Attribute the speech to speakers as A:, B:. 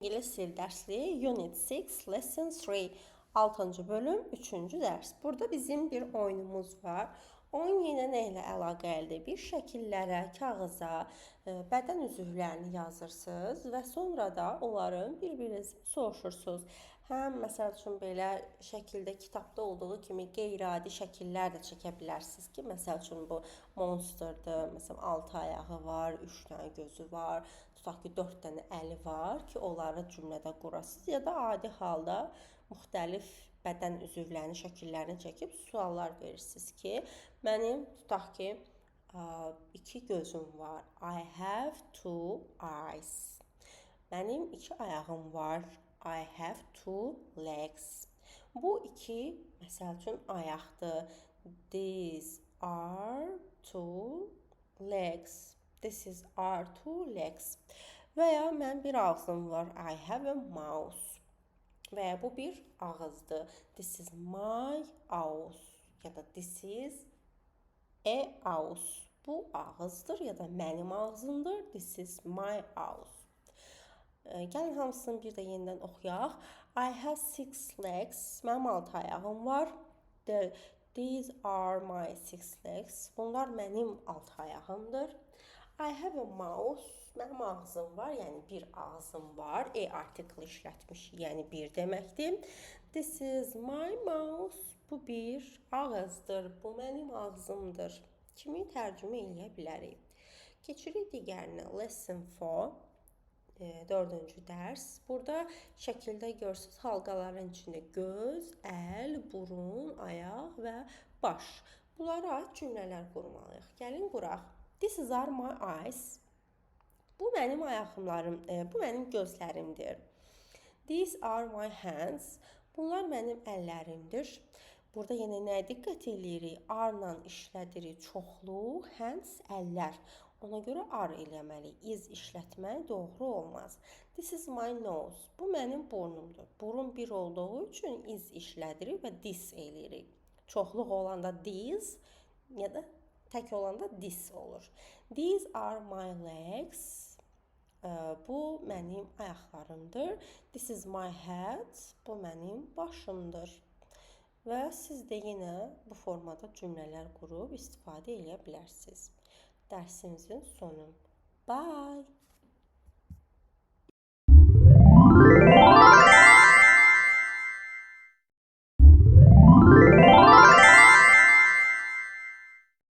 A: İngilis dil dərsliyi Unit 6 Lesson 3 6-cı bölüm 3-cü dərs. Burada bizim bir oyunumuz var. Oyun yenə nə ilə əlaqəlidir? Bir şəkillərə, kağıza, bədən üzvlərini yazırsınız və sonra da onların bir-birinizdən soruşursunuz. Həm məsəl üçün belə şəkildə kitabda olduğu kimi qeyri-adi şəkillər də çəkə bilərsiniz ki, məsəl üçün bu monsterdir. Məsələn 6 ayağı var, 3 dənə gözü var, tutaq ki 4 dənə əli var ki, onları cümlədə qurasınız ya da adi halda müxtəlif bədən üzvlərinin şəkillərini çəkib suallar verirsiniz ki, mənim tutaq ki 2 gözüm var. I have 2 eyes. Mənim 2 ayağım var. I have 2 legs. Bu 2 məsəl üçün ayaqdır. These are 2 legs. This are 2 legs. Və ya mən bir ağzım var. I have a mouth. Və ya bu bir ağızdır. This is my house. Ya da this is a house. Bu ağızdır ya da mənim ağzımdır. This is my house. Gəlin hamısını bir də yenidən oxuyaq. I have 6 legs. Mənim 6 ayağım var. These are my 6 legs. Bunlar mənim 6 ayağımdır. I have a mouth. Mənim ağzım var, yəni bir ağzım var. Article işlətmiş, yəni bir deməkdir. This is my mouth. Bu bir ağızdır. Bu mənim ağzımdır. Kimi tərcümə edə bilərik. Keçirik digərinə. Lesson 4. 4-cü dərs. Burada şəkildə görürsünüz halqaların içində göz, əl, burun, ayaq və baş. Bunlara aid cümlələr qurmalıyıq. Gəlin quraq. These are my eyes. Bu mənim ayaqlarım, bu mənim gözlərimdir. These are my hands. Bunlar mənim əllərimdir. Burada yenə nəyə diqqət edirik? Are-la işlədirik çoxlu, hands əllər. Ona görə are eləməli. Is işlətmək doğru olmaz. This is my nose. Bu mənim burnumdur. Burun bir olduğu üçün is işlədirik və this eləyirik. Çoxluq olanda these ya da tək olanda this olur. These are my legs. Bu mənim ayaqlarımdır. This is my head. Bu mənim başımdır. Və siz də yenə bu formada cümlələr qurub istifadə edə bilərsiniz. Dərsimizin sonu. Bye.